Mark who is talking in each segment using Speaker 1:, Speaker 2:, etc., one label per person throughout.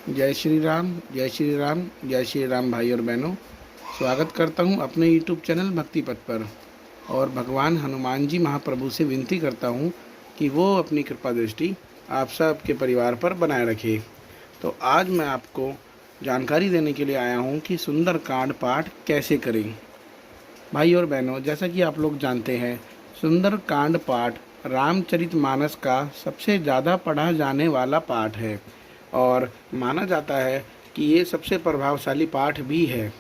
Speaker 1: जय श्री राम, जय श्री राम, जय श्री राम भाई और बहनों। स्वागत करता हूं अपने यूट्यूब चैनल भक्ति पथ पर और भगवान हनुमान जी महाप्रभु से विनती करता हूं कि वो अपनी कृपा दृष्टि आप सब के परिवार पर बनाए रखे। तो आज मैं आपको जानकारी देने के लिए आया हूं कि सुंदरकांड पाठ कैसे करें। भाई और बहनों, जैसा कि आप लोग जानते हैं, सुंदरकांड पाठ रामचरितमानस का सबसे ज़्यादा पढ़ा जाने वाला पाठ है और माना जाता है कि ये सबसे प्रभावशाली पाठ भी है।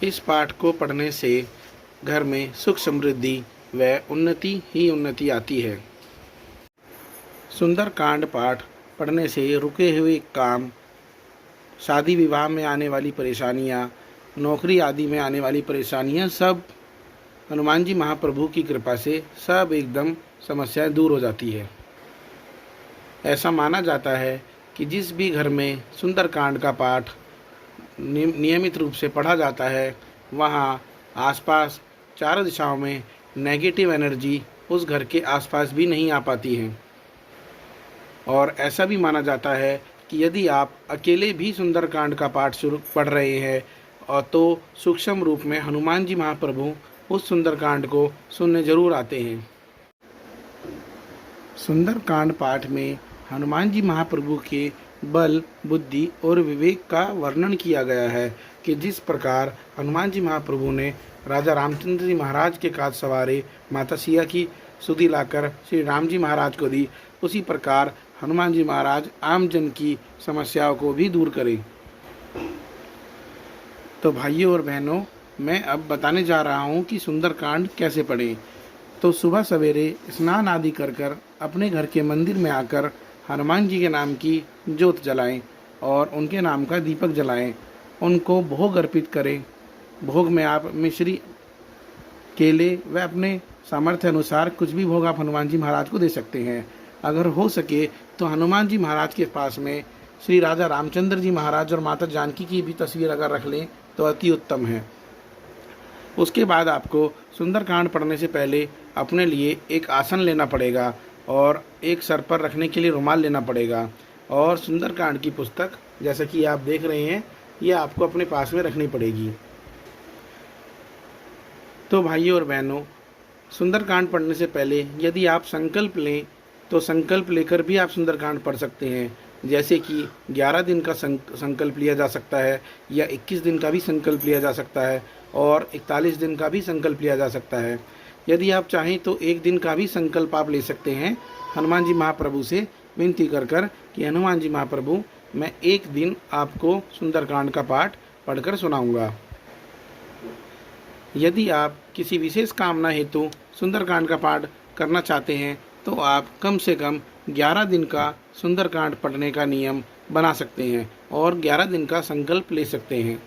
Speaker 1: इस पाठ को पढ़ने से घर में सुख समृद्धि व उन्नति ही उन्नति आती है। सुंदरकांड पाठ पढ़ने से रुके हुए काम, शादी विवाह में आने वाली परेशानियाँ, नौकरी आदि में आने वाली परेशानियाँ सब हनुमान जी महाप्रभु की कृपा से सब एकदम समस्याएं दूर हो जाती है। ऐसा माना जाता है कि जिस भी घर में सुंदरकांड का पाठ नियमित रूप से पढ़ा जाता है, वहाँ आसपास चारों दिशाओं में नेगेटिव एनर्जी उस घर के आसपास भी नहीं आ पाती है। और ऐसा भी माना जाता है कि यदि आप अकेले भी सुंदरकांड का पाठ शुरू पढ़ रहे हैं और तो सूक्ष्म रूप में हनुमान जी महाप्रभु उस सुंदरकांड को सुनने जरूर आते हैं। सुंदरकांड पाठ में हनुमान जी महाप्रभु के बल, बुद्धि और विवेक का वर्णन किया गया है कि जिस प्रकार हनुमान जी महाप्रभु ने राजा रामचंद्र जी महाराज के काज सवारे माता सिया की सुधि लाकर श्री राम जी महाराज को दी, उसी प्रकार हनुमान जी महाराज आम जन की समस्याओं को भी दूर करें। तो भाइयों और बहनों, मैं अब बताने जा रहा हूँ कि सुंदरकांड कैसे पढ़ें। तो सुबह सवेरे स्नान आदि कर अपने घर के मंदिर में आकर हनुमान जी के नाम की ज्योत जलाएं और उनके नाम का दीपक जलाएं। उनको भोग अर्पित करें। भोग में आप मिश्री, केले व अपने सामर्थ्य अनुसार कुछ भी भोग आप हनुमान जी महाराज को दे सकते हैं। अगर हो सके तो हनुमान जी महाराज के पास में श्री राजा रामचंद्र जी महाराज और माता जानकी की भी तस्वीर अगर रख लें तो अति उत्तम है। उसके बाद आपको सुंदरकांड पढ़ने से पहले अपने लिए एक आसन लेना पड़ेगा और एक सर पर रखने के लिए रुमाल लेना पड़ेगा और सुंदरकांड की पुस्तक, जैसा कि आप देख रहे हैं, ये आपको अपने पास में रखनी पड़ेगी। तो भाइयों और बहनों, सुंदरकांड पढ़ने से पहले यदि आप संकल्प लें तो संकल्प लेकर भी आप सुंदरकांड पढ़ सकते हैं। जैसे कि 11 दिन का संकल्प लिया जा सकता है या 21 दिन का भी संकल्प लिया जा सकता है और 41 दिन का भी संकल्प लिया जा सकता है। यदि आप चाहें तो एक दिन का भी संकल्प आप ले सकते हैं हनुमान जी महाप्रभु से विनती कर कि हनुमान जी महाप्रभु, मैं एक दिन आपको सुंदरकांड का पाठ पढ़कर सुनाऊंगा। यदि आप किसी विशेष कामना हेतु सुंदरकांड का पाठ करना चाहते हैं तो आप कम से कम 11 दिन का सुंदरकांड पढ़ने का नियम बना सकते हैं और 11 दिन का संकल्प ले सकते हैं।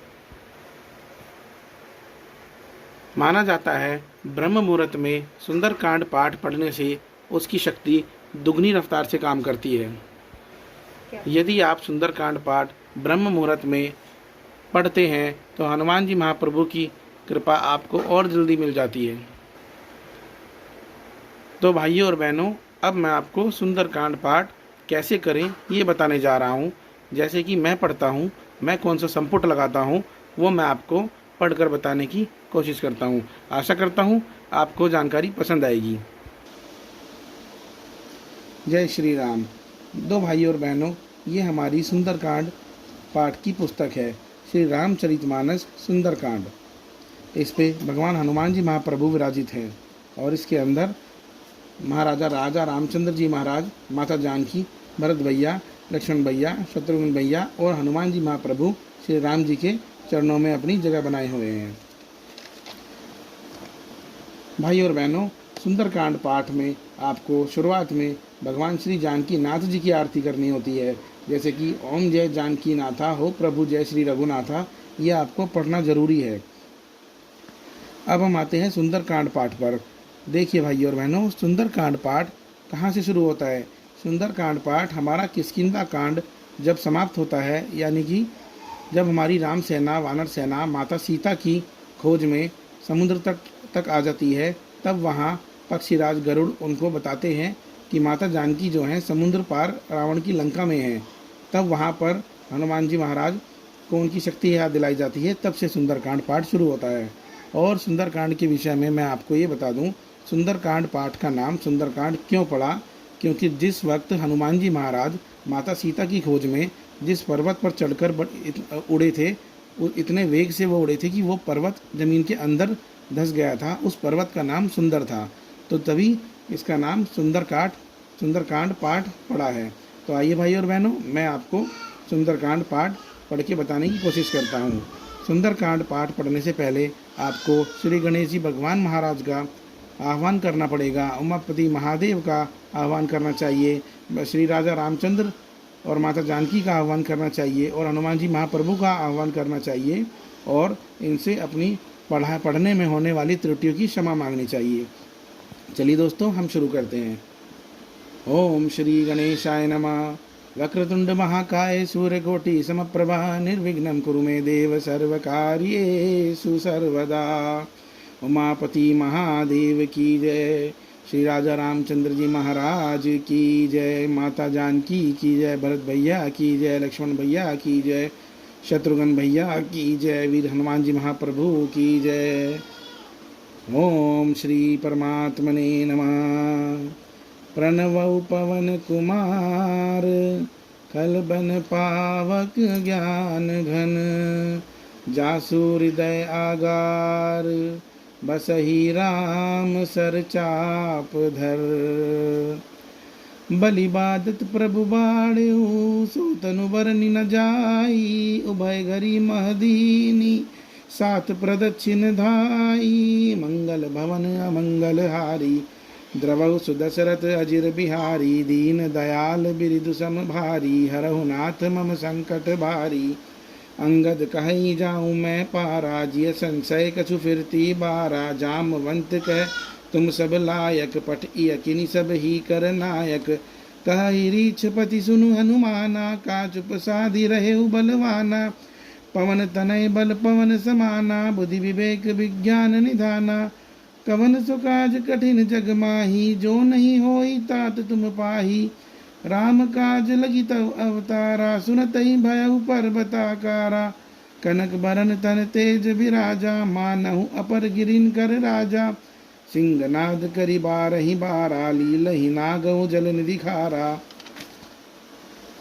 Speaker 1: माना जाता है ब्रह्म मुहूर्त में सुंदरकांड पाठ पढ़ने से उसकी शक्ति दुगनी रफ्तार से काम करती है। यदि आप सुंदरकांड पाठ ब्रह्म मुहूर्त में पढ़ते हैं तो हनुमान जी महाप्रभु की कृपा आपको और जल्दी मिल जाती है। तो भाइयों और बहनों, अब मैं आपको सुंदरकांड पाठ कैसे करें ये बताने जा रहा हूँ। जैसे कि मैं पढ़ता हूँ, मैं कौन सा संपुट लगाता हूँ वो मैं आपको पढ़कर बताने की कोशिश करता हूँ। आशा करता हूँ आपको जानकारी पसंद आएगी। जय श्री राम। दो भाइयों और बहनों, ये हमारी सुंदरकांड पाठ की पुस्तक है, श्री रामचरितमानस सुंदरकांड। इस पे भगवान हनुमान जी महाप्रभु विराजित हैं और इसके अंदर महाराजा राजा रामचंद्र जी महाराज, माता जानकी, भरत भैया, लक्ष्मण भैया, शत्रुघ्न भैया और हनुमान जी महाप्रभु श्री राम जी के चरणों में अपनी जगह बनाए हुए हैं। भाई और बहनों, सुंदरकांड पाठ में आपको शुरुआत में भगवान श्री जानकी नाथ जी की आरती करनी होती है। जैसे कि ओम जय जानकी नाथा हो प्रभु जय श्री रघुनाथा, ये आपको पढ़ना जरूरी है। अब हम आते हैं सुंदरकांड पाठ पर। देखिए भाइयों और बहनों, सुंदरकांड पाठ कहाँ से शुरू होता है। सुंदरकांड पाठ हमारा किष्किंधा कांड जब समाप्त होता है, यानी कि जब हमारी राम सेना, वानर सेना माता सीता की खोज में समुद्र तक आ जाती है, तब वहाँ पक्षीराज गरुड़ उनको बताते हैं कि माता जानकी जो हैं समुद्र पार रावण की लंका में हैं तब वहाँ पर हनुमान जी महाराज को उनकी शक्ति याद दिलाई जाती है। तब से सुंदरकांड पाठ शुरू होता है। और सुंदरकांड के विषय में मैं आपको ये बता दूं, सुंदरकांड पाठ का नाम सुंदरकांड क्यों पड़ा, क्योंकि जिस वक्त हनुमान जी महाराज माता सीता की खोज में जिस पर्वत पर चढ़कर उड़े थे, इतने वेग से वो उड़े थे कि वो पर्वत ज़मीन के अंदर धंस गया था। उस पर्वत का नाम सुंदर था, तो तभी इसका नाम सुंदरकांड पाठ पड़ा है। तो आइए भाई और बहनों, मैं आपको सुंदरकांड पाठ पढ़ के बताने की कोशिश करता हूँ। सुंदरकांड पाठ पढ़ने से पहले आपको श्री गणेश जी भगवान महाराज का आह्वान करना पड़ेगा, उमापति महादेव का आह्वान करना चाहिए, श्री राजा रामचंद्र और माता जानकी का आह्वान करना चाहिए, और हनुमान जी महाप्रभु का आह्वान करना चाहिए, और इनसे अपनी पढ़ने में होने वाली त्रुटियों की क्षमा मांगनी चाहिए। चलिए दोस्तों, हम शुरू करते हैं। ओम श्री गणेशाय नमः। वक्रतुंड महाकाय सूर्यकोटि समप्रभा निर्विघ्नं कुरु मे देव सर्वकार्येषु सर्वदा। उमापति महादेव की जय। श्री राजा रामचंद्र जी महाराज की जय। माता जानकी की जय। भरत भैया की जय। लक्ष्मण भैया की जय। शत्रुघ्न भैया की जय। वीर हनुमान जी महाप्रभु की जय। ओम श्री परमात्मने नमः। प्रणवौ पवन कुमार कलबन पावक ज्ञान घन। जासु हृदय आगार बसहि राम सर चाप धर। बलि बादत प्रभु बाड़ेऊ सो तनु बरनि न जाई। उभय घरी महदीनी सात प्रदक्षिण धाई। मंगल भवन अमंगल हारी द्रवौ सुदशरथ अजिर बिहारी। दीन दयाल बिरिदु सम भारी हरहु नाथ मम संकट भारी। अंगद कहि जाऊँ मैं पारा जिय संशय कछु फिरती बारा। जामवंत कह तुम सब लायक पठिय किनि सब ही कर नायक। कहि रीछ पति सुनु हनुमाना का चुप साधि रहे बलवाना। पवन तनय बल पवन समाना बुद्धि विवेक विज्ञान निधाना। कवन सो काज कठिन जग माही जो नहीं होई तात तुम पाही। राम काज लगी तव अवतारा सुनतहि भयउ पर्वताकारा। कनक बरन तन तेज विराजा मानहु अपर गिरिन कर राजा। सिंहनाद करि बारहि बारा लीलहि नागौ जल निधि खारा।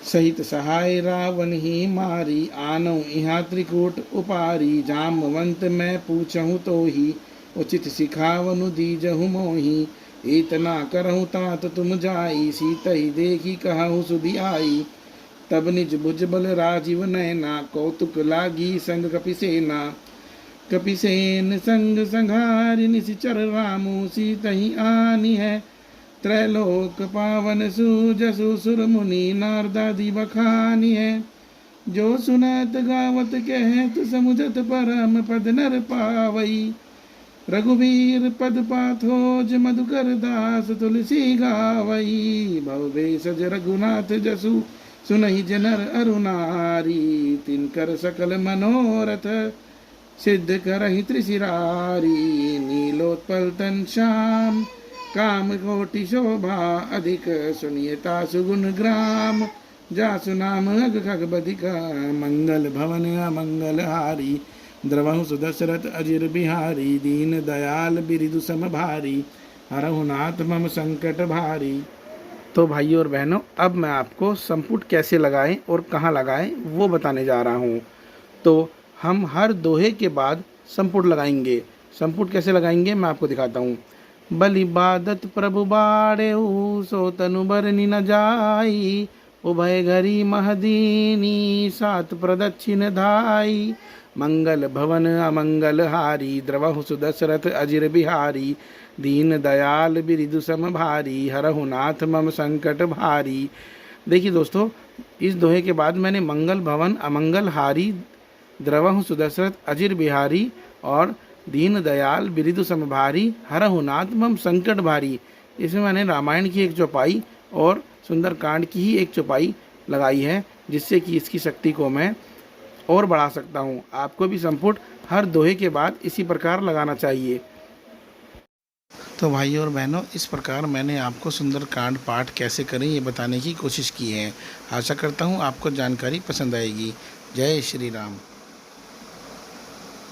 Speaker 1: सहित सहाय रावण ही मारी आनौ इहाँ त्रिकूट उपारी। जामवंत मैं पूछहु तो ही उचित सिखावनु दीजहु मोही। इतना करहु तात तुम जाई सीतहि देखी कहु सुधि आई। तब निज भुज बल राजीव नैना कौतुक लागी संग कपिसेना। कपिसेन संग संघारि निशिचर रामु सीतहि आनी है। त्रैलोक पावन सुजसु सुर मुनि नारदादि बखानी है। जो सुनत गावत कहत समुझत परम पद नर पावई। रघुवीर पद पाथोज मधुकर दास तुलसी गावई। भव भेषज रघुनाथ जसु सुनहि जनर अरुनारी। तिनकर सकल मनोरथ सिद्ध करहि त्रिशिरारी। नीलोत्पल तन श्याम काम कोटि शोभा अधिक। सुनियता सुगुण ग्राम जासु नाम अग खग बधिका। मंगल भवन अमंगल हारी द्रवहु सुदशरथ अजिर बिहारी। दीन दयाल बिरिदु सम भारी हरहु नाथ मम संकट भारी। तो भाइयों और बहनों, अब मैं आपको संपुट कैसे लगाएं और कहाँ लगाएं वो बताने जा रहा हूँ। तो हम हर दोहे के बाद संपुट लगाएंगे। संपुट कैसे लगाएंगे मैं आपको दिखाता हूँ। बलि बादत प्रभु बाड़ेऊ सो तनु बरनि न जाई। उभय घरी महदीनी सात प्रदक्षिण धाई। मंगल भवन अमंगल हारी द्रवहु सुदशरथ अजिर बिहारी। दीन दयाल बिरिदु सम भारी हरहु नाथ मम संकट भारी। देखिए दोस्तों, इस दोहे के बाद मैंने मंगल भवन अमंगल हारी द्रवहु सुदशरथ अजिर बिहारी और दीन दयाल बिरिदु सम भारी हरहु नाथ मम संकट भारी, इसमें मैंने रामायण की एक चौपाई और सुंदरकांड की ही एक चौपाई लगाई है, जिससे कि इसकी शक्ति को मैं और बढ़ा सकता हूँ। आपको भी संपुट हर दोहे के बाद इसी प्रकार लगाना चाहिए। तो भाइयों और बहनों, इस प्रकार मैंने आपको सुंदरकांड पाठ कैसे करें ये बताने की कोशिश की है। आशा करता हूँ आपको जानकारी पसंद आएगी। जय श्री राम।